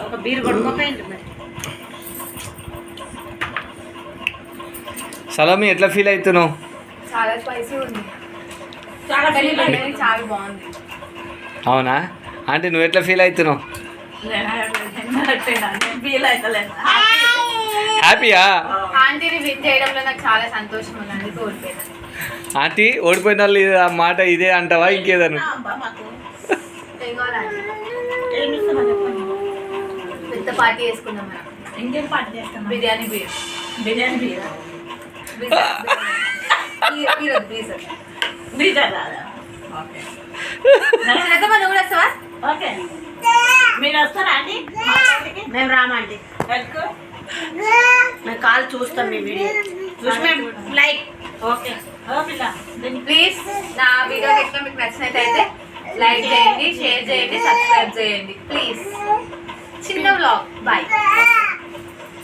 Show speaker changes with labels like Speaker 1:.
Speaker 1: ఒక బీరు కొట్టుకోపోయింది మరి.
Speaker 2: సలామి ఎట్లా ఫీల్ అవుతున్నావు?
Speaker 3: చాలా స్పైసీ ఉంది, చాలా చాలా బాగుంది.
Speaker 2: అవునా అంటే నువ్వు ఎట్లా ఫీల్ అవుతున్నావు? హ్యాపీయా?
Speaker 3: ఆంటీని విన్ చేయడంలో నాకు చాలా సంతోషం ఉంది, అందుకే ఓడిపోయాను.
Speaker 2: ఆంటీ ఓడిపోయిన వాళ్ళు ఆ మాట ఇదే అంటావా ఇంకేదను?
Speaker 3: పెద్ద పార్టీ చేసుకుందాం మనం.
Speaker 1: ఇంకేం పార్టీ చేస్తాం?
Speaker 3: బిర్యానీ బీర్.
Speaker 1: బిర్యానీ బీరా? బీజర్ రాదా? ఓకే.
Speaker 3: మనం కూడా వస్తావా?
Speaker 1: ఓకే. మీరు వస్తారా అండి?
Speaker 4: మేము రామండి,
Speaker 1: ఎందుకు?
Speaker 4: మేము కాల్ చూస్తాం, మీ వీడియో చూసి మేము లైక్.
Speaker 1: ఓకే. ఓకే.
Speaker 3: ప్లీజ్ నా వీడియో ఎట్లా మీకు నచ్చినట్టయితే లైక్ చేయండి, షేర్ చేయండి, సబ్స్క్రైబ్ చేయండి ప్లీజ్. చిన్న వ్లాగ్. బాయ్.